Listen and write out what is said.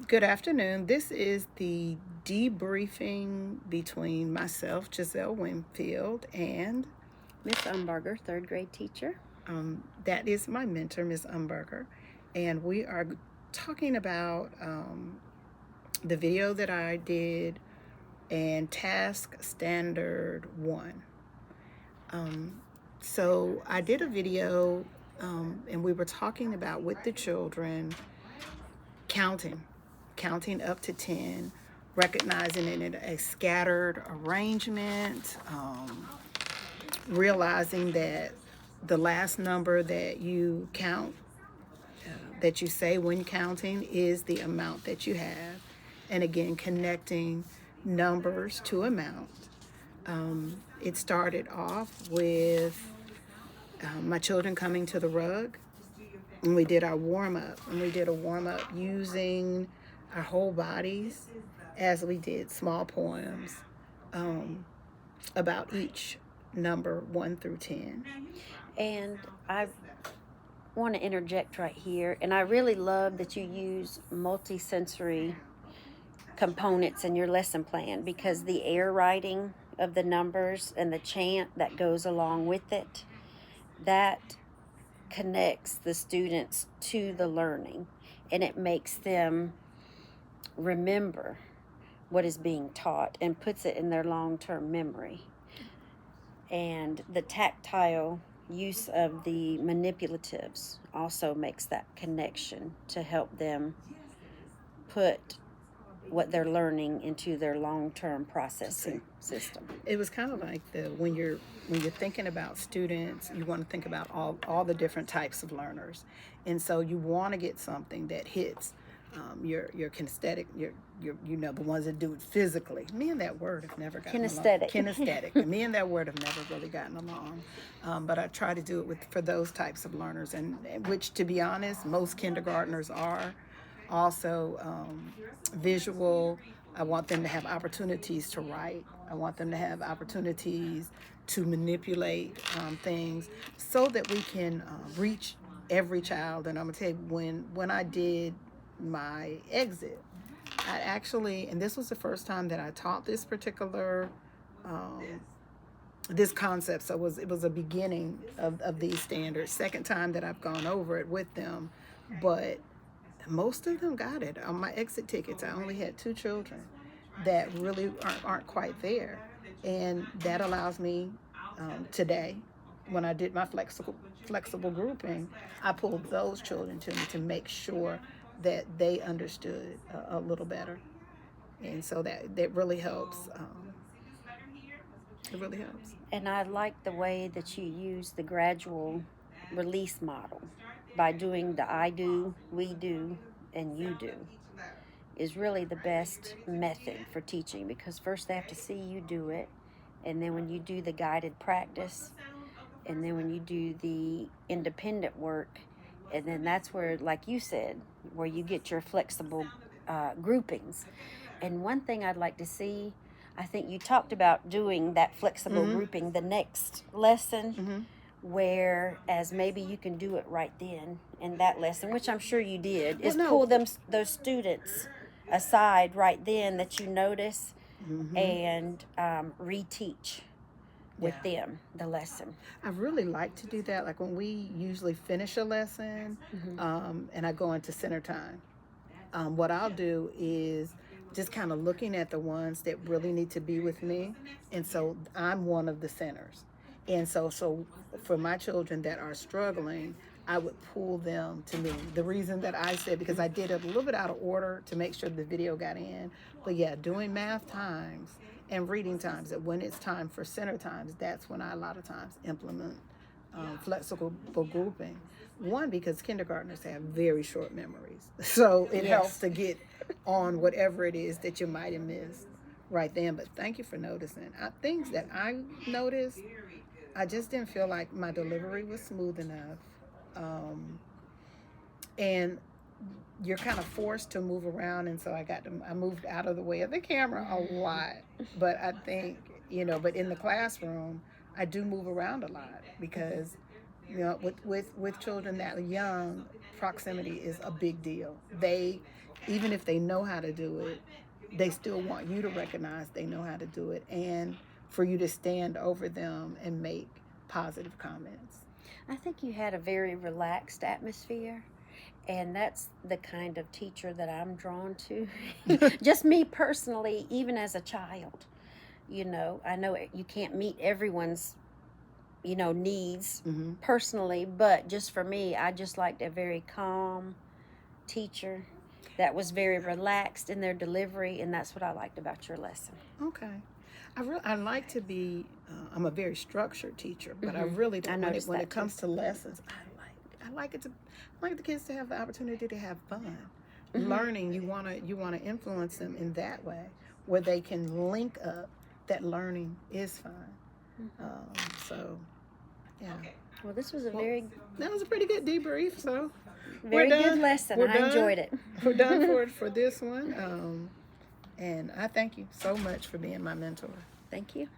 Good afternoon. This is the debriefing between myself, Giselle Winfield, and Miss Umberger, third grade teacher. that is my mentor, Ms. Umberger. And we are talking about the video that I did and task standard 1. So I did a video and we were talking about with the children counting up to 10, recognizing it in a scattered arrangement, realizing that the last number that you count, that you say when counting, is the amount that you have. And again, connecting numbers to amount. It started off with my children coming to the rug, and we did our warm up. And we did a warm up using our whole bodies as we did small poems about each number 1 through 10. And I want to interject right here. And I really love that you use multisensory components in your lesson plan, because the air writing of the numbers and the chant that goes along with it, that connects the students to the learning, and it makes them remember what is being taught and puts it in their long-term memory. And the tactile use of the manipulatives also makes that connection to help them put what they're learning into their long-term processing system. It was kind of like when you're thinking about students, you want to think about all the different types of learners, and so you want to get something that hits your kinesthetic, your the ones that do it physically. Me and that word have never gotten Kinesthetic. along. Kinesthetic. Me and that word have never really gotten along. But I try to do it for those types of learners, and which, to be honest, most kindergartners are. Also, visual. I want them to have opportunities to write. I want them to have opportunities to manipulate things so that we can reach every child. And I'm gonna tell you, when I did my exit, I actually, and this was the first time that I taught this particular this concept. So it was a beginning of these standards. Second time that I've gone over it with them, but most of them got it. On my exit tickets, I only had 2 children that really aren't quite there, and that allows me today, when I did my flexible grouping, I pulled those children to me to make sure that they understood a little better, and so that really helps. It really helps. And I like the way that you use the gradual release model by doing the I do, we do, and you do is really the best method for teaching, because first they have to see you do it, and then when you do the guided practice, and then when you do the independent work, and then that's where, like you said, where you get your flexible groupings. And one thing I'd like to see, I think you talked about doing that flexible grouping the next lesson, whereas maybe you can do it right then in that lesson, which I'm sure you did, is pull those students aside right then that you notice and reteach with them the lesson. I really like to do that. Like when we usually finish a lesson, and I go into center time, what I'll do is just kind of looking at the ones that really need to be with me, and so I'm one of the centers. And so for my children that are struggling, I would pull them to me. The reason that I said, because I did it a little bit out of order to make sure the video got in, but yeah, doing math times and reading times, that when it's time for center times, that's when I a lot of times implement flexible grouping. One, because kindergartners have very short memories, so it helps to get on whatever it is that you might have missed right then. But thank you for noticing. Things that I noticed, I just didn't feel like my delivery was smooth enough, and you're kind of forced to move around, and so I moved out of the way of the camera a lot. But I think, but in the classroom, I do move around a lot because You know, with children that young, proximity is a big deal. They, even if they know how to do it, they still want you to recognize they know how to do it, and for you to stand over them and make positive comments. I think you had a very relaxed atmosphere, and that's the kind of teacher that I'm drawn to. Just me personally, even as a child, you know, I know you can't meet everyone's, you know, needs Mm-hmm. personally, but just for me, I just liked a very calm teacher that was very relaxed in their delivery, and that's what I liked about your lesson. Okay. I like to be. I'm a very structured teacher, but I Mhm. really I don't. noticed When that it comes to lessons, I like it to. I like the kids to have the opportunity to have fun. Mhm. Learning, you wanna influence them in that way, where they can link up that learning is fun. So, yeah. Well, this was a Well, very, that was a pretty good debrief. So very we're good done. lesson. We're I done. enjoyed it. We're done for this one. And I thank you so much for being my mentor. Thank you.